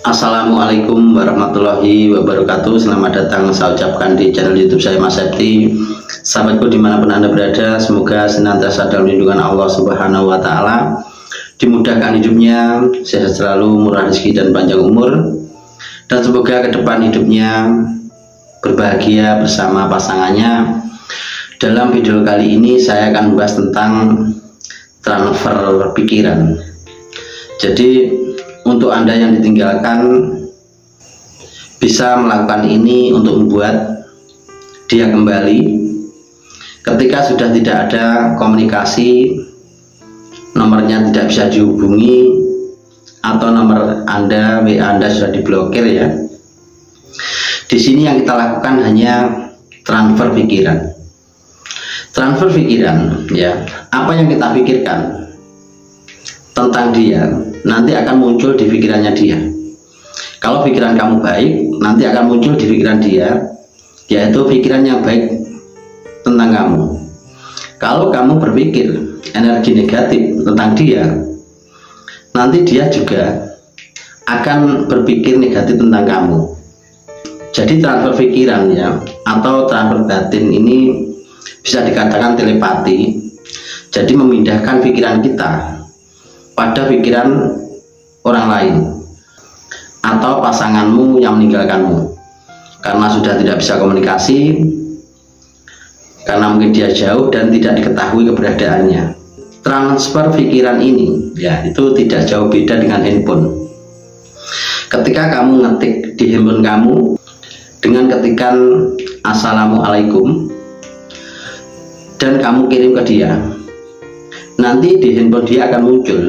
Assalamualaikum warahmatullahi wabarakatuh. Selamat datang saya ucapkan di channel YouTube saya, Mas Septi. Sahabatku dimanapun Anda berada, semoga senantiasa dalam lindungan Allah Subhanahu wa Ta'ala, dimudahkan hidupnya, sehat selalu, murah rezeki dan panjang umur, dan semoga ke depan hidupnya berbahagia bersama pasangannya. Dalam video kali ini saya akan membahas tentang transfer pikiran. Jadi untuk Anda yang ditinggalkan bisa melakukan ini untuk membuat dia kembali. Ketika sudah tidak ada komunikasi, nomornya tidak bisa dihubungi, atau nomor Anda, WA Anda sudah diblokir ya. Di sini yang kita lakukan hanya transfer pikiran. Transfer pikiran ya, apa yang kita pikirkan tentang dia nanti akan muncul di pikirannya dia. Kalau pikiran kamu baik, nanti akan muncul di pikiran dia, yaitu pikiran yang baik tentang kamu. Kalau kamu berpikir energi negatif tentang dia, nanti dia juga akan berpikir negatif tentang kamu. Jadi transfer pikiran ya, atau transfer batin ini bisa dikatakan telepati. Jadi memindahkan pikiran kita pada pikiran orang lain atau pasanganmu yang meninggalkanmu karena sudah tidak bisa komunikasi, karena mungkin dia jauh dan tidak diketahui keberadaannya. Transfer pikiran ini ya, itu tidak jauh beda dengan handphone. Ketika kamu ngetik di handphone kamu dengan ketikan Assalamualaikum dan kamu kirim ke dia, nanti di handphone dia akan muncul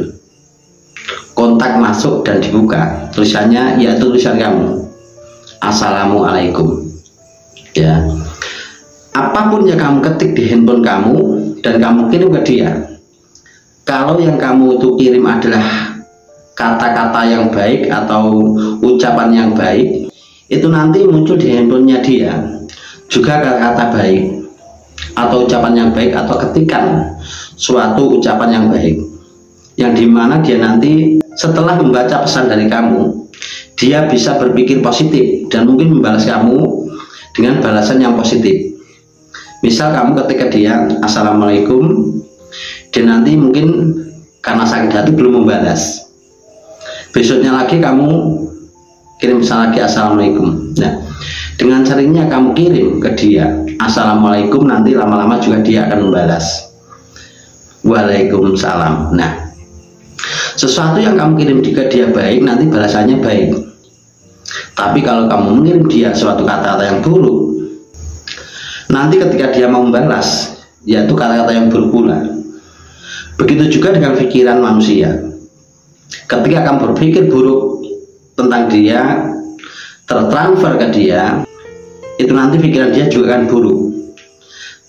kontak masuk dan dibuka, tulisannya yaitu tulisan kamu Assalamualaikum ya. Apapun yang kamu ketik di handphone kamu dan kamu kirim ke dia, kalau yang kamu itu kirim adalah kata-kata yang baik atau ucapan yang baik, itu nanti muncul di handphonenya dia juga kata-kata baik atau ucapan yang baik, atau ketikan suatu ucapan yang baik, yang dimana dia nanti setelah membaca pesan dari kamu, dia bisa berpikir positif dan mungkin membalas kamu dengan balasan yang positif. Misal kamu ketika dia Assalamualaikum, dia nanti mungkin karena sakit hati belum membalas, besoknya lagi kamu kirim pesan lagi Assalamualaikum. Nah, dengan seringnya kamu kirim ke dia Assalamualaikum, nanti lama-lama juga dia akan membalas Waalaikumsalam. Nah, sesuatu yang kamu kirim ke dia baik, nanti balasannya baik. Tapi kalau kamu mengirim dia suatu kata-kata yang buruk, nanti ketika dia mau membalas, yaitu kata-kata yang buruk pula. Begitu juga dengan pikiran manusia. Ketika kamu berpikir buruk tentang dia, tertransfer ke dia, itu nanti pikiran dia juga akan buruk,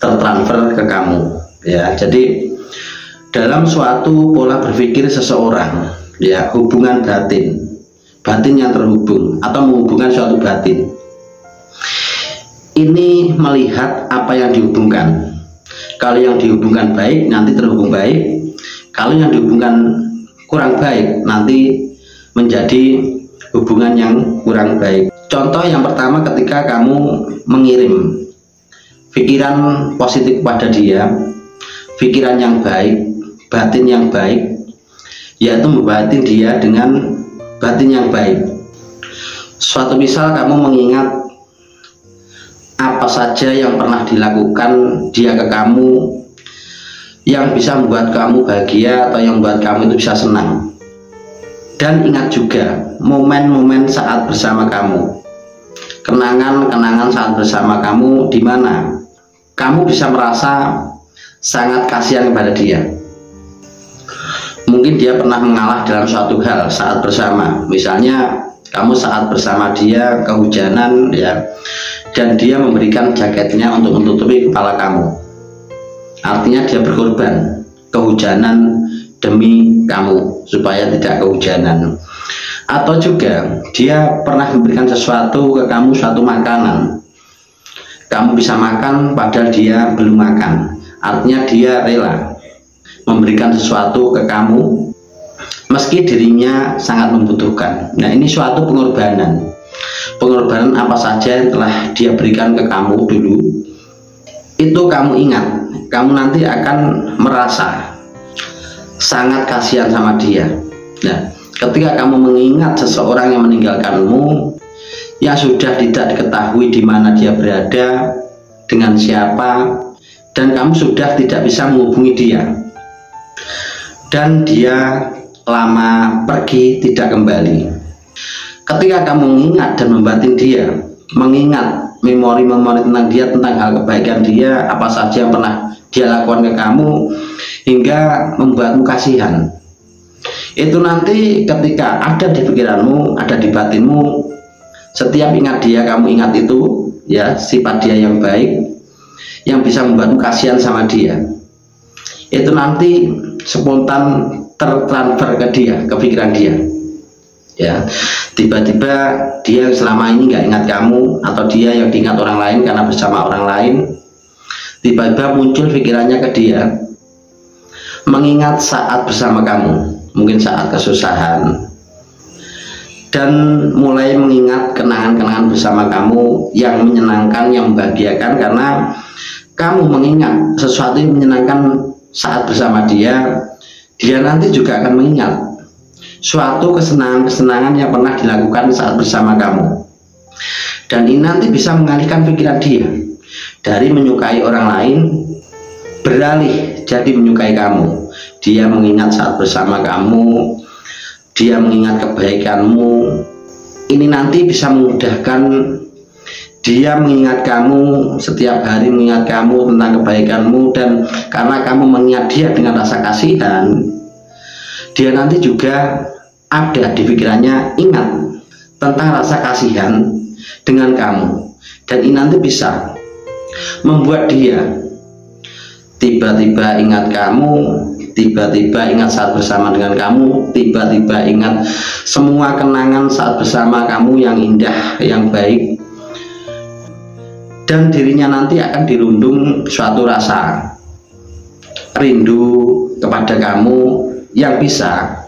tertransfer ke kamu ya. Jadi dalam suatu pola berpikir seseorang ya, hubungan batin yang terhubung atau menghubungkan suatu batin ini melihat apa yang dihubungkan. Kalau yang dihubungkan baik, nanti terhubung baik. Kalau yang dihubungkan kurang baik, nanti menjadi hubungan yang kurang baik. Contoh yang pertama, ketika kamu mengirim pikiran positif pada dia, pikiran yang baik, batin yang baik, yaitu membatin dia dengan batin yang baik. Suatu misal kamu mengingat apa saja yang pernah dilakukan dia ke kamu yang bisa membuat kamu bahagia atau yang membuat kamu itu bisa senang. Dan ingat juga momen-momen saat bersama kamu, kenangan-kenangan saat bersama kamu, di mana kamu bisa merasa sangat kasihan kepada dia. Mungkin dia pernah mengalah dalam suatu hal saat bersama, misalnya kamu saat bersama dia kehujanan ya, dan dia memberikan jaketnya untuk menutupi kepala kamu. Artinya dia berkorban kehujanan demi kamu supaya tidak kehujanan. Atau juga dia pernah memberikan sesuatu ke kamu, suatu makanan, kamu bisa makan padahal dia belum makan. Artinya dia rela memberikan sesuatu ke kamu meski dirinya sangat membutuhkan. Nah, ini suatu pengorbanan. Pengorbanan apa saja yang telah dia berikan ke kamu dulu, itu kamu ingat, kamu nanti akan merasa sangat kasihan sama dia. Nah, ketika kamu mengingat seseorang yang meninggalkanmu, yang sudah tidak diketahui di mana dia berada, dengan siapa, dan kamu sudah tidak bisa menghubungi dia, dan dia lama pergi tidak kembali. Ketika kamu mengingat dan membatin dia, mengingat memori-memori tentang dia, tentang hal kebaikan dia, apa saja yang pernah dia lakukan ke kamu, hingga membuatmu kasihan, itu nanti ketika ada di pikiranmu, ada di batinmu, setiap ingat dia, kamu ingat itu, ya, sifat dia yang baik, yang bisa membuatmu kasihan sama dia, itu nanti spontan tertransfer ke dia, ke pikiran dia, ya. Tiba-tiba dia yang selama ini nggak ingat kamu, atau dia yang diingat orang lain karena bersama orang lain, tiba-tiba muncul pikirannya ke dia, mengingat saat bersama kamu, mungkin saat kesusahan, dan mulai mengingat kenangan-kenangan bersama kamu yang menyenangkan, yang membahagiakan, karena kamu mengingat sesuatu yang menyenangkan saat bersama dia, dia nanti juga akan mengingat suatu kesenangan-kesenangan yang pernah dilakukan saat bersama kamu, dan ini nanti bisa mengalihkan pikiran dia dari menyukai orang lain, beralih jadi menyukai kamu. Dia mengingat saat bersama kamu, dia mengingat kebaikanmu. Ini nanti bisa memudahkan dia mengingat kamu, setiap hari mengingat kamu tentang kebaikanmu, dan karena kamu mengingat dia dengan rasa kasihan, dia nanti juga ada di pikirannya ingat tentang rasa kasihan dengan kamu, dan ini nanti bisa membuat dia tiba-tiba ingat kamu, tiba-tiba ingat saat bersama dengan kamu, tiba-tiba ingat semua kenangan saat bersama kamu yang indah, yang baik, dan dirinya nanti akan dirundung suatu rasa rindu kepada kamu yang bisa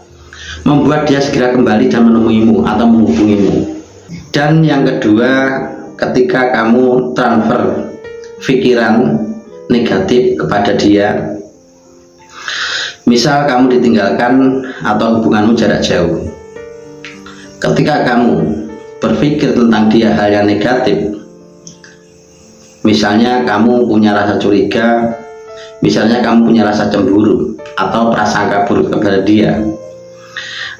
membuat dia segera kembali dan menemuimu atau menghubungimu. Dan yang kedua, ketika kamu transfer pikiran negatif kepada dia, misal kamu ditinggalkan atau hubunganmu jarak jauh, ketika kamu berpikir tentang dia hal yang negatif, misalnya kamu punya rasa curiga, misalnya kamu punya rasa cemburu atau prasangka buruk kepada dia,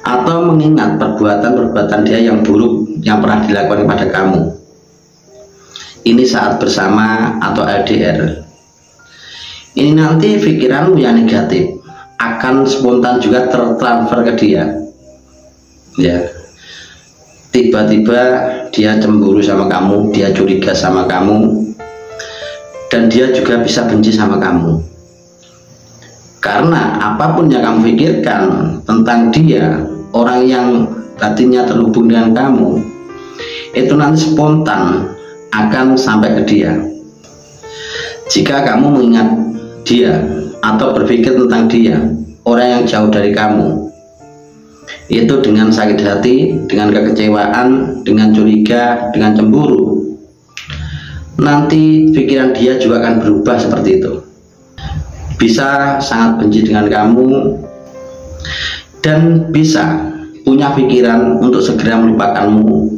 atau mengingat perbuatan-perbuatan dia yang buruk yang pernah dilakukan kepada kamu, ini saat bersama atau LDR, ini nanti pikiranmu yang negatif akan spontan juga tertransfer ke dia, ya. Tiba-tiba dia cemburu sama kamu, dia curiga sama kamu, dan dia juga bisa benci sama kamu, karena apapun yang kamu pikirkan tentang dia, orang yang batinnya terhubung dengan kamu, itu nanti spontan akan sampai ke dia. Jika kamu mengingat dia atau berpikir tentang dia, orang yang jauh dari kamu, itu dengan sakit hati, dengan kekecewaan, dengan curiga, dengan cemburu, nanti pikiran dia juga akan berubah seperti itu. Bisa sangat benci dengan kamu, dan bisa punya pikiran untuk segera melupakanmu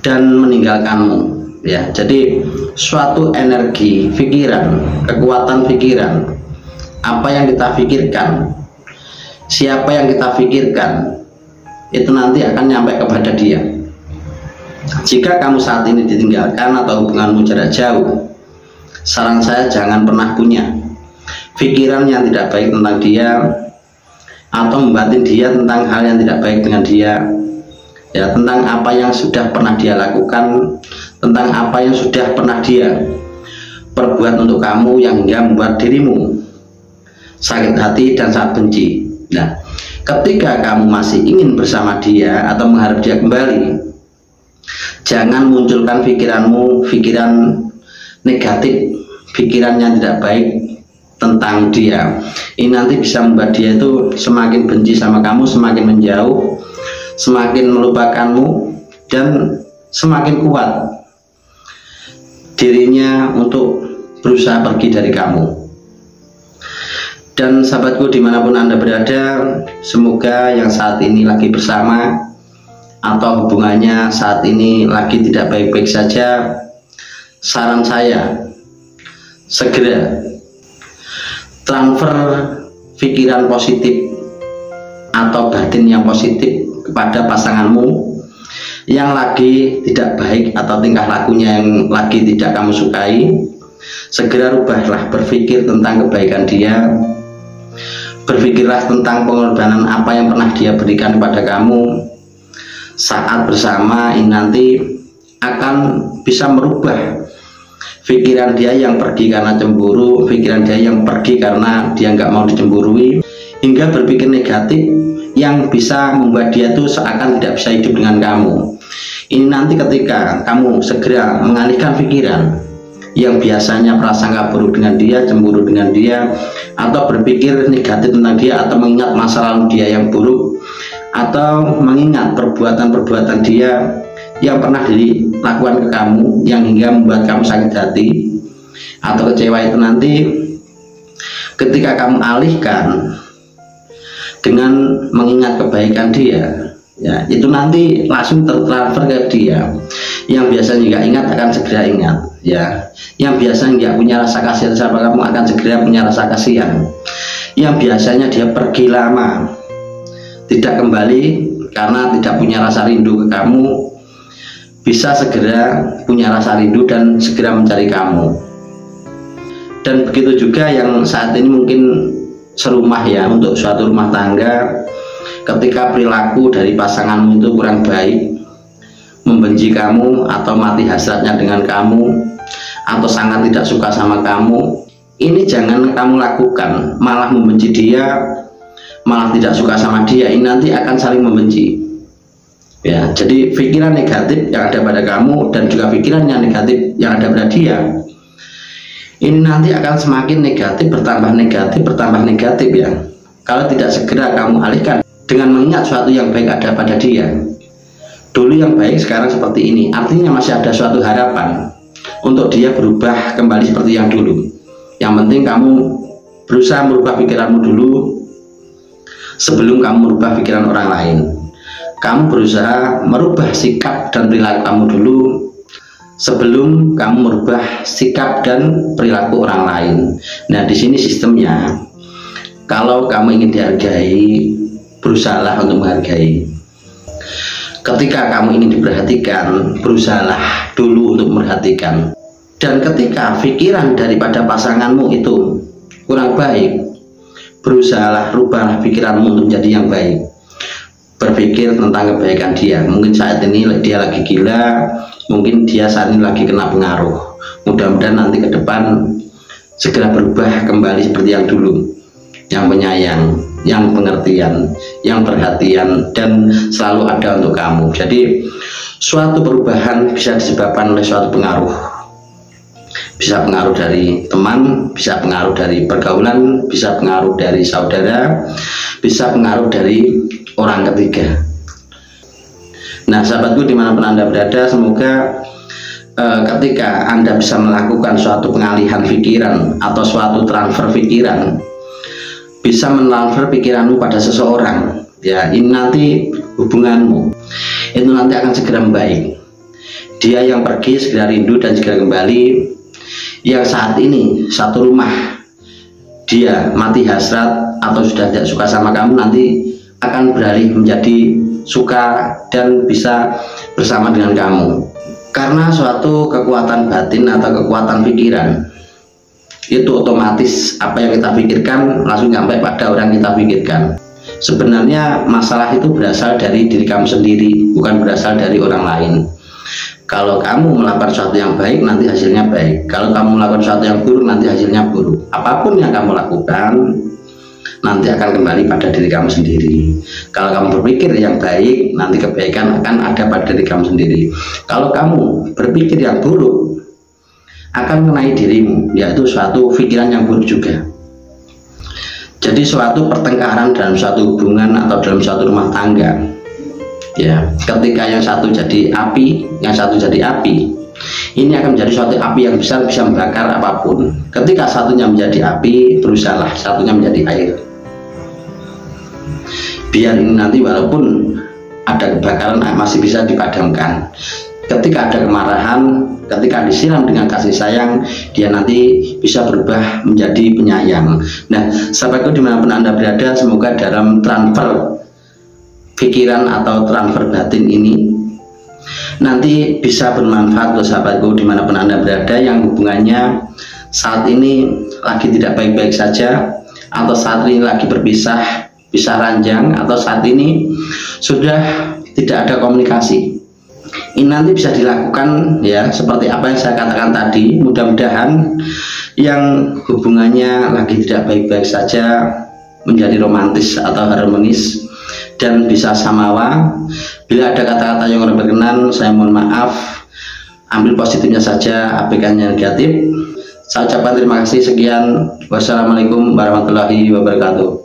dan meninggalkanmu, ya. Jadi suatu energi pikiran, kekuatan pikiran, apa yang kita pikirkan, siapa yang kita pikirkan, itu nanti akan nyampe kepada dia. Jika kamu saat ini ditinggalkan atau hubunganmu jarak jauh, saran saya jangan pernah punya pikiran yang tidak baik tentang dia, atau membatin dia tentang hal yang tidak baik dengan dia, ya, tentang apa yang sudah pernah dia lakukan, tentang apa yang sudah pernah dia perbuat untuk kamu yang hingga membuat dirimu sakit hati dan sangat benci. Nah, ketika kamu masih ingin bersama dia atau mengharap dia kembali, jangan munculkan pikiranmu pikiran negatif, pikiran yang tidak baik tentang dia. Ini nanti bisa membuat dia itu semakin benci sama kamu, semakin menjauh, semakin melupakanmu, dan semakin kuat dirinya untuk berusaha pergi dari kamu. Dan sahabatku dimanapun Anda berada, semoga yang saat ini lagi bersama atau hubungannya saat ini lagi tidak baik-baik saja, saran saya segera transfer pikiran positif atau batin yang positif kepada pasanganmu yang lagi tidak baik atau tingkah lakunya yang lagi tidak kamu sukai. Segera rubahlah berpikir tentang kebaikan dia, berpikirlah tentang pengorbanan apa yang pernah dia berikan kepada kamu. Saat bersama ini nanti akan bisa merubah pikiran dia yang pergi karena cemburu, pikiran dia yang pergi karena dia nggak mau dicemburui, hingga berpikir negatif yang bisa membuat dia tuh seakan tidak bisa hidup dengan kamu. Ini nanti ketika kamu segera mengalihkan pikiran yang biasanya prasangka buruk dengan dia, cemburu dengan dia, atau berpikir negatif tentang dia, atau mengingat masa lalu dia yang buruk, atau mengingat perbuatan-perbuatan dia yang pernah dilakukan ke kamu yang hingga membuat kamu sakit hati atau kecewa, itu nanti ketika kamu alihkan dengan mengingat kebaikan dia, ya itu nanti langsung tertransfer ke dia. Yang biasanya nggak ingat akan segera ingat, ya. Yang biasanya nggak punya rasa kasihan sama kamu akan segera punya rasa kasihan. Yang biasanya dia pergi lama tidak kembali karena tidak punya rasa rindu ke kamu, bisa segera punya rasa rindu dan segera mencari kamu. Dan begitu juga yang saat ini mungkin serumah, ya, untuk suatu rumah tangga, ketika perilaku dari pasanganmu itu kurang baik, membenci kamu atau mati hasratnya dengan kamu atau sangat tidak suka sama kamu, ini jangan kamu lakukan, malah membenci dia, malah tidak suka sama dia. Ini nanti akan saling membenci. Ya, jadi pikiran negatif yang ada pada kamu dan juga pikiran yang negatif yang ada pada dia, ini nanti akan semakin negatif, bertambah negatif, ya. Kalau tidak segera kamu alihkan dengan mengingat suatu yang baik ada pada dia. Dulu yang baik, sekarang seperti ini. Artinya masih ada suatu harapan untuk dia berubah kembali seperti yang dulu. Yang penting kamu berusaha merubah pikiranmu dulu sebelum kamu merubah pikiran orang lain. Kamu berusaha merubah sikap dan perilaku kamu dulu sebelum kamu merubah sikap dan perilaku orang lain. Nah, di sini sistemnya. Kalau kamu ingin dihargai, berusahalah untuk menghargai. Ketika kamu ingin diperhatikan, berusahalah dulu untuk memperhatikan. Dan ketika pikiran daripada pasanganmu itu kurang baik, berusahalah rubahlah pikiranmu untuk menjadi yang baik. Berpikir tentang kebaikan dia. Mungkin saat ini dia lagi gila, mungkin dia saat ini lagi kena pengaruh. Mudah-mudahan nanti ke depan segera berubah kembali seperti yang dulu, yang penyayang, yang pengertian, yang perhatian, dan selalu ada untuk kamu. Jadi suatu perubahan bisa disebabkan oleh suatu pengaruh. Bisa pengaruh dari teman, bisa pengaruh dari pergaulan, bisa pengaruh dari saudara, bisa pengaruh dari orang ketiga. Nah, sahabatku dimanapun Anda berada, semoga ketika Anda bisa melakukan suatu pengalihan pikiran atau suatu transfer pikiran, bisa mentransfer pikiranmu pada seseorang, ya, ini nanti hubunganmu itu nanti akan segera membaik. Dia yang pergi segera rindu dan segera kembali. Yang saat ini satu rumah dia mati hasrat atau sudah tidak suka sama kamu, nanti akan beralih menjadi suka dan bisa bersama dengan kamu. Karena suatu kekuatan batin atau kekuatan pikiran itu otomatis apa yang kita pikirkan langsung sampai pada orang yang kita pikirkan. Sebenarnya masalah itu berasal dari diri kamu sendiri, bukan berasal dari orang lain. Kalau kamu melakukan sesuatu yang baik, nanti hasilnya baik. Kalau kamu melakukan sesuatu yang buruk, nanti hasilnya buruk. Apapun yang kamu lakukan nanti akan kembali pada diri kamu sendiri. Kalau kamu berpikir yang baik, nanti kebaikan akan ada pada diri kamu sendiri. Kalau kamu berpikir yang buruk, akan mengenai dirimu, yaitu suatu pikiran yang buruk juga. Jadi suatu pertengkaran dalam suatu hubungan atau dalam suatu rumah tangga, ya, ketika yang satu jadi api, yang satu jadi api, ini akan menjadi suatu api yang besar, bisa membakar apapun. Ketika satunya menjadi api, berusahalah satunya menjadi air. Biar ini nanti walaupun ada kebakaran masih bisa dipadamkan. Ketika ada kemarahan, ketika disiram dengan kasih sayang, dia nanti bisa berubah menjadi penyayang. Nah, sahabatku dimanapun Anda berada, semoga dalam transfer pikiran atau transfer batin ini nanti bisa bermanfaat untuk sahabatku dimanapun Anda berada yang hubungannya saat ini lagi tidak baik-baik saja, atau saat ini lagi berpisah, pisah ranjang, atau saat ini sudah tidak ada komunikasi. Ini nanti bisa dilakukan ya seperti apa yang saya katakan tadi. Mudah-mudahan yang hubungannya lagi tidak baik-baik saja menjadi romantis atau harmonis dan bisa samawa. Bila ada kata-kata yang kurang berkenan, saya mohon maaf, ambil positifnya saja, abaikan yang negatif. Saya ucapkan terima kasih. Sekian, wassalamualaikum warahmatullahi wabarakatuh.